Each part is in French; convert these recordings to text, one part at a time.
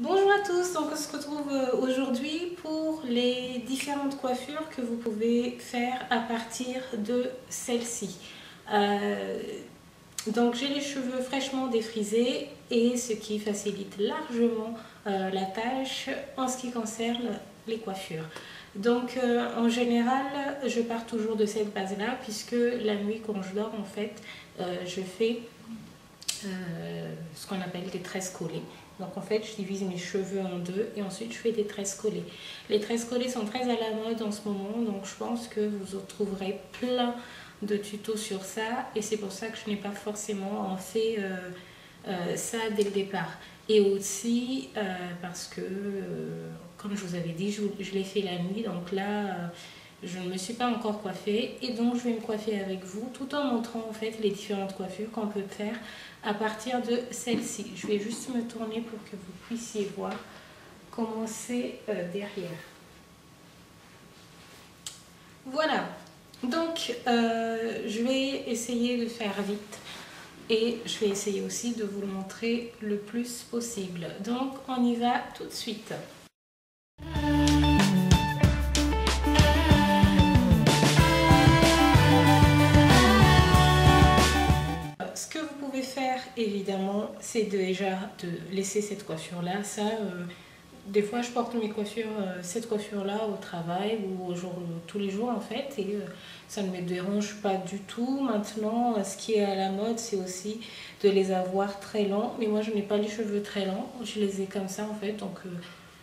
Bonjour à tous, donc on se retrouve aujourd'hui pour les différentes coiffures que vous pouvez faire à partir de celle-ci. Donc j'ai les cheveux fraîchement défrisés et ce qui facilite largement la tâche en ce qui concerne les coiffures. Donc en général je pars toujours de cette base là puisque la nuit quand je dors en fait je fais ce qu'on appelle des tresses collées. Donc en fait, je divise mes cheveux en deux et ensuite je fais des tresses collées. Les tresses collées sont très à la mode en ce moment, donc je pense que vous trouverez plein de tutos sur ça et c'est pour ça que je n'ai pas forcément fait ça dès le départ. Et aussi parce que, comme je vous avais dit, je l'ai fait la nuit, donc là, je ne me suis pas encore coiffée et donc je vais me coiffer avec vous tout en montrant en fait les différentes coiffures qu'on peut faire à partir de celle-ci. Je vais juste me tourner pour que vous puissiez voir comment c'est derrière. Voilà, donc je vais essayer de faire vite et je vais essayer aussi de vous le montrer le plus possible. Donc on y va tout de suite. Ce que vous pouvez faire évidemment, c'est déjà de laisser cette coiffure là. Ça, des fois je porte mes coiffures, cette coiffure là au travail ou tous les jours en fait et ça ne me dérange pas du tout. Maintenant ce qui est à la mode c'est aussi de les avoir très longs, mais moi je n'ai pas les cheveux très longs, je les ai comme ça en fait, donc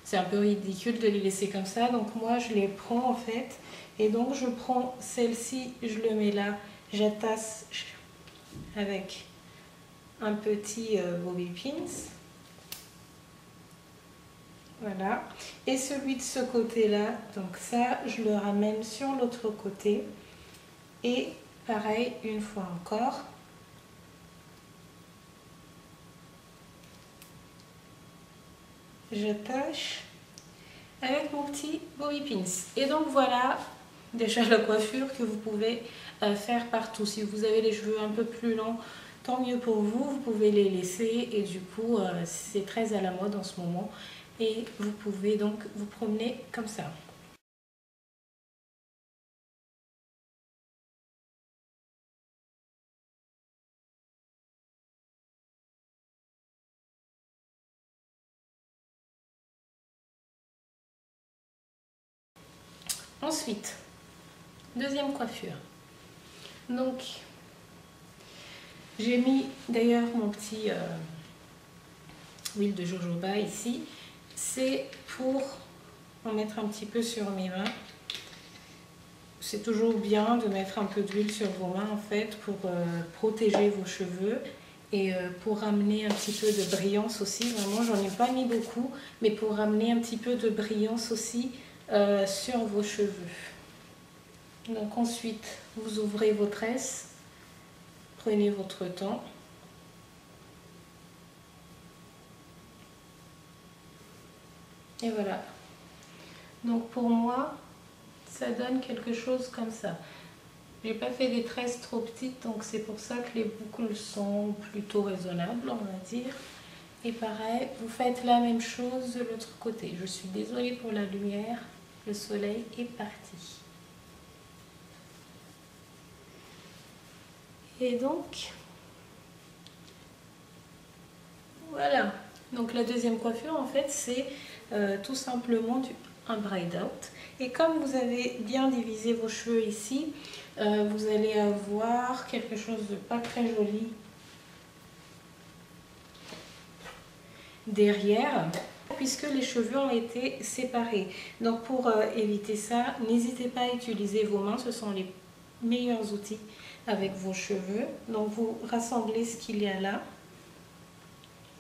c'est un peu ridicule de les laisser comme ça, donc moi je les prends en fait et donc je prends celle-ci, je le mets là, j'attache avec un petit bobby pins. Voilà. Et celui de ce côté-là, donc ça, je le ramène sur l'autre côté. Et pareil, une fois encore. J'attache avec mon petit bobby pins. Et donc voilà déjà la coiffure que vous pouvez faire partout. Si vous avez les cheveux un peu plus longs, tant mieux pour vous, vous pouvez les laisser et du coup c'est très à la mode en ce moment et vous pouvez donc vous promener comme ça. Ensuite, deuxième coiffure. Donc j'ai mis d'ailleurs mon petit huile de jojoba ici. C'est pour en mettre un petit peu sur mes mains. C'est toujours bien de mettre un peu d'huile sur vos mains en fait pour protéger vos cheveux et pour ramener un petit peu de brillance aussi. Vraiment, j'en ai pas mis beaucoup, mais pour ramener un petit peu de brillance aussi sur vos cheveux. Donc ensuite, vous ouvrez vos tresses, prenez votre temps. Et voilà. Donc pour moi, ça donne quelque chose comme ça. J'ai pas fait des tresses trop petites, donc c'est pour ça que les boucles sont plutôt raisonnables, on va dire. Et pareil, vous faites la même chose de l'autre côté. Je suis désolée pour la lumière, le soleil est parti. Et donc, voilà. Donc la deuxième coiffure, en fait, c'est tout simplement un braid out. Et comme vous avez bien divisé vos cheveux ici, vous allez avoir quelque chose de pas très joli derrière, puisque les cheveux ont été séparés. Donc pour éviter ça, n'hésitez pas à utiliser vos mains, ce sont les meilleurs outils avec vos cheveux. Donc vous rassemblez ce qu'il y a là.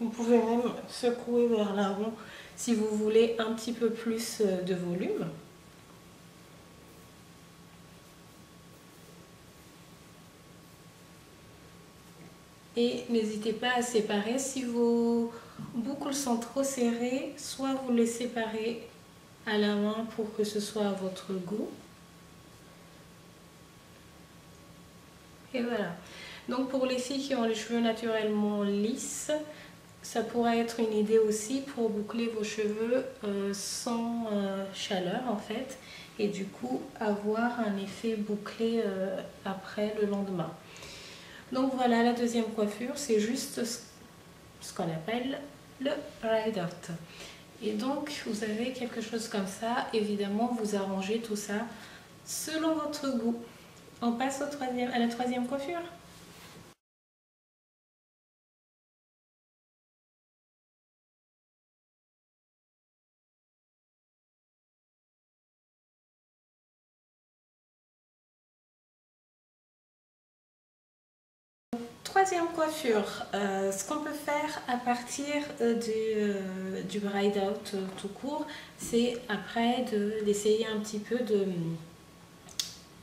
Vous pouvez même secouer vers l'avant si vous voulez un petit peu plus de volume. Et n'hésitez pas à séparer. Si vos boucles sont trop serrées, soit vous les séparez à la main pour que ce soit à votre goût. Et voilà. Donc pour les filles qui ont les cheveux naturellement lisses, ça pourrait être une idée aussi pour boucler vos cheveux sans chaleur en fait, et du coup avoir un effet bouclé après le lendemain. Donc voilà, la deuxième coiffure, c'est juste ce qu'on appelle le ride out. Et donc vous avez quelque chose comme ça. Évidemment, vous arrangez tout ça selon votre goût. On passe à la troisième coiffure. Troisième coiffure, ce qu'on peut faire à partir du bride out tout court, c'est après d'essayer un petit peu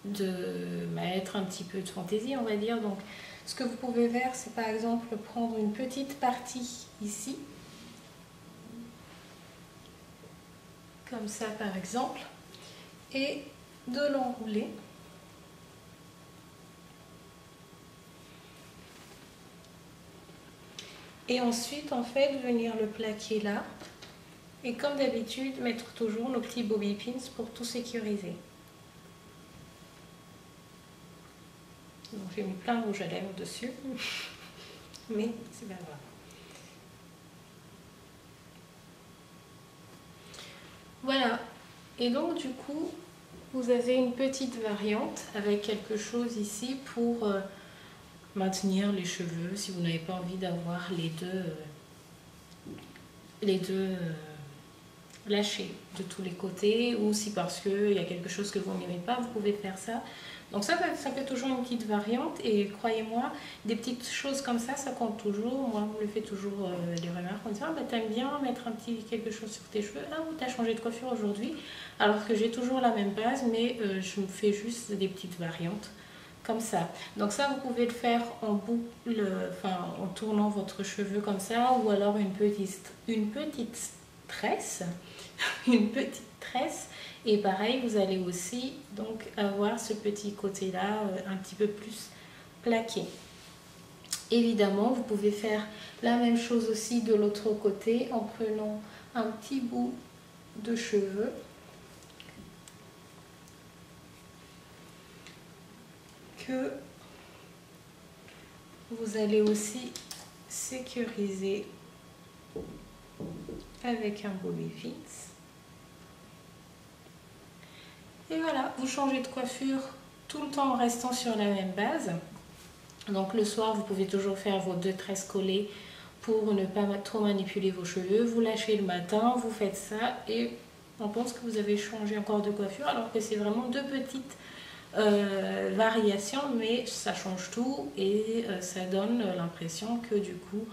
de mettre un petit peu de fantaisie, on va dire. Donc ce que vous pouvez faire, c'est par exemple prendre une petite partie ici, comme ça par exemple, et de l'enrouler. Et ensuite, en fait, venir le plaquer là. Et comme d'habitude, mettre toujours nos petits bobby pins pour tout sécuriser. Donc j'ai mis plein de rouge à lèvres dessus. Mais c'est pas grave. Voilà. Et donc du coup, vous avez une petite variante avec quelque chose ici pour maintenir les cheveux si vous n'avez pas envie d'avoir les deux lâchés de tous les côtés, ou si parce qu'il y a quelque chose que vous n'aimez pas, vous pouvez faire ça. Donc ça fait toujours une petite variante, et croyez-moi, des petites choses comme ça compte toujours. Moi, on me le fait toujours les remarques, on dit ah, bah, t'aimes bien mettre un petit quelque chose sur tes cheveux, ah ou t'as changé de coiffure aujourd'hui, alors que j'ai toujours la même base, mais je me fais juste des petites variantes comme ça. Donc ça, vous pouvez le faire en boucle, enfin en tournant votre cheveu comme ça, ou alors une petite tresse, une petite tresse. Et pareil, vous allez aussi donc avoir ce petit côté là un petit peu plus plaqué. Évidemment, vous pouvez faire la même chose aussi de l'autre côté en prenant un petit bout de cheveux que vous allez aussi sécuriser avec un bobby pins. Et voilà, vous changez de coiffure tout le temps en restant sur la même base. Donc le soir, vous pouvez toujours faire vos deux tresses collées pour ne pas trop manipuler vos cheveux. Vous lâchez le matin, vous faites ça et on pense que vous avez changé encore de coiffure, alors que c'est vraiment deux petites variations, mais ça change tout et ça donne l'impression que du coup,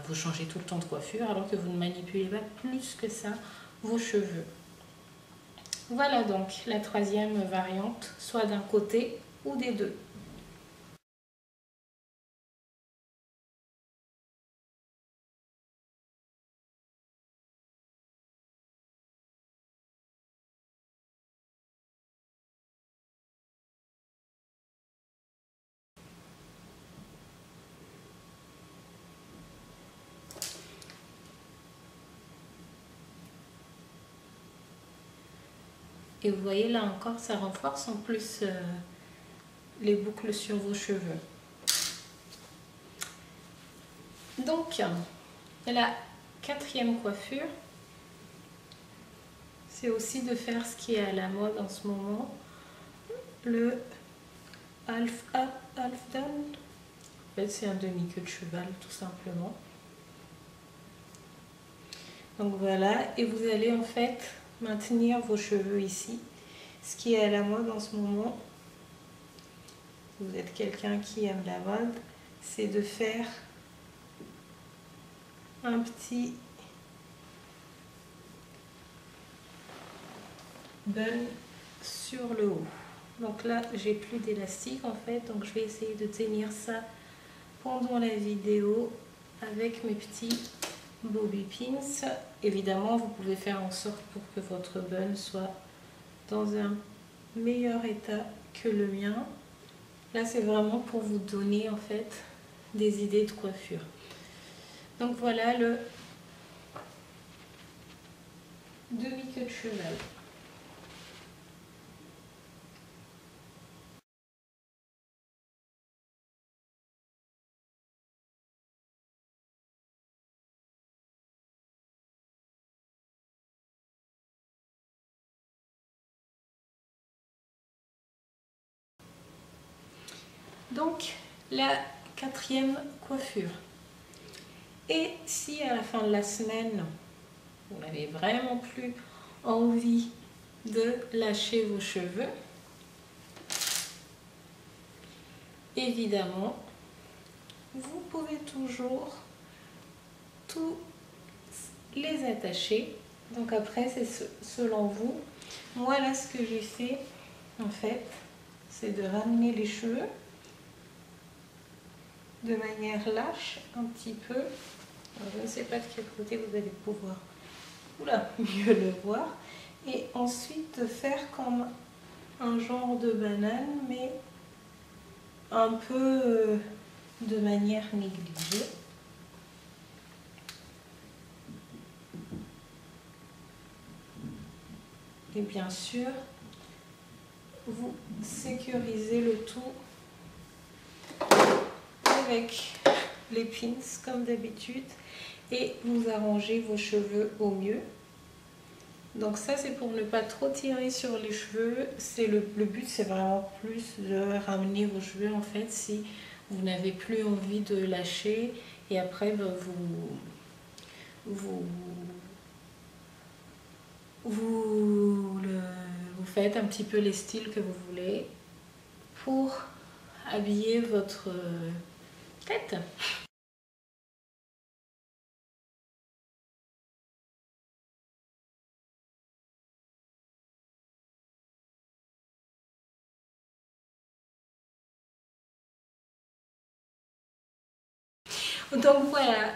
vous changez tout le temps de coiffure, alors que vous ne manipulez pas plus que ça vos cheveux. Voilà donc la troisième variante, soit d'un côté ou des deux. Et vous voyez là encore, ça renforce en plus les boucles sur vos cheveux. Donc, la quatrième coiffure, c'est aussi de faire ce qui est à la mode en ce moment, le half up, half down. En fait, c'est un demi-queue de cheval, tout simplement. Donc voilà, et vous allez en fait maintenir vos cheveux ici. Ce qui est à la mode en ce moment, si vous êtes quelqu'un qui aime la mode, c'est de faire un petit bun sur le haut. Donc là, j'ai plus d'élastique en fait, donc je vais essayer de tenir ça pendant la vidéo avec mes petits bobby pins. Évidemment, vous pouvez faire en sorte pour que votre bun soit dans un meilleur état que le mien. Là, c'est vraiment pour vous donner en fait des idées de coiffure. Donc voilà le demi-queue de cheval. Donc la quatrième coiffure. Et si à la fin de la semaine, vous n'avez vraiment plus envie de lâcher vos cheveux, évidemment, vous pouvez toujours tous les attacher. Donc après, c'est selon vous. Moi, là, ce que j'ai fait, en fait, c'est de ramener les cheveux de manière lâche, un petit peu. Alors, je ne sais pas de quel côté vous allez pouvoir mieux le voir. Et ensuite, de faire comme un genre de banane, mais un peu de manière négligée. Et bien sûr, vous sécurisez le tout avec les pins comme d'habitude et vous arrangez vos cheveux au mieux. Donc ça, c'est pour ne pas trop tirer sur les cheveux. Le but, c'est vraiment plus de ramener vos cheveux en fait si vous n'avez plus envie de lâcher. Et après, ben, vous faites un petit peu les styles que vous voulez pour habiller votre tête. Donc voilà,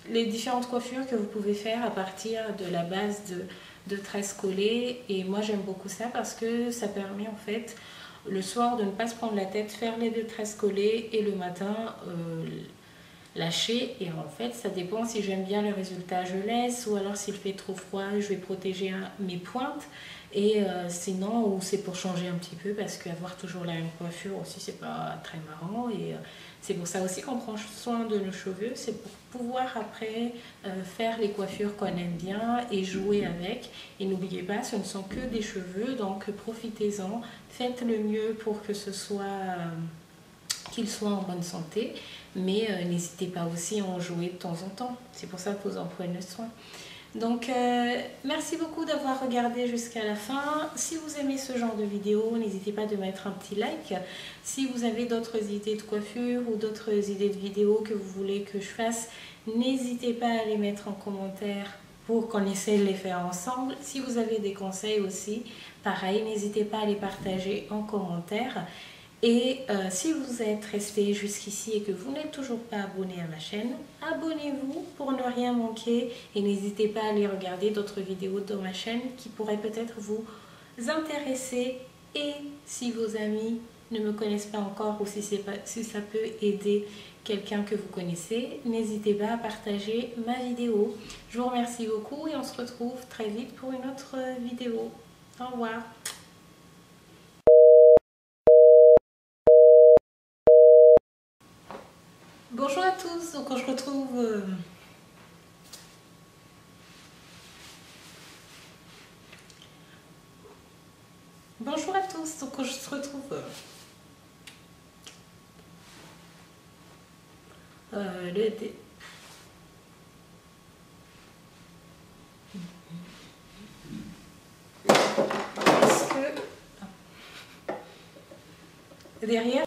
les différentes coiffures que vous pouvez faire à partir de la base de tresses collées. Et moi j'aime beaucoup ça parce que ça permet en fait le soir de ne pas se prendre la tête, faire les deux tresses collées et le matin lâcher. Et en fait ça dépend si j'aime bien le résultat, je laisse, ou alors s'il fait trop froid je vais protéger mes pointes. Et sinon, ou c'est pour changer un petit peu parce qu'avoir toujours la même coiffure aussi c'est pas très marrant. Et c'est pour ça aussi qu'on prend soin de nos cheveux, c'est pour pouvoir après faire les coiffures qu'on aime bien et jouer avec. Et n'oubliez pas, ce ne sont que des cheveux, donc profitez-en, faites le mieux pour que ce soit qu'ils soient en bonne santé, mais n'hésitez pas aussi à en jouer de temps en temps. C'est pour ça que vous en prenez soin. Donc merci beaucoup d'avoir regardé jusqu'à la fin. Si vous aimez ce genre de vidéo, n'hésitez pas de mettre un petit like. Si vous avez d'autres idées de coiffure ou d'autres idées de vidéos que vous voulez que je fasse, n'hésitez pas à les mettre en commentaire pour qu'on essaie de les faire ensemble. Si vous avez des conseils aussi, pareil, n'hésitez pas à les partager en commentaire. Et si vous êtes resté jusqu'ici et que vous n'êtes toujours pas abonné à ma chaîne, abonnez-vous pour ne rien manquer et n'hésitez pas à aller regarder d'autres vidéos dans ma chaîne qui pourraient peut-être vous intéresser. Et si vos amis ne me connaissent pas encore ou si ça peut aider quelqu'un que vous connaissez, n'hésitez pas à partager ma vidéo. Je vous remercie beaucoup et on se retrouve très vite pour une autre vidéo. Au revoir. Bonjour à tous, donc je retrouve bonjour à tous, donc je se retrouve est-ce que derrière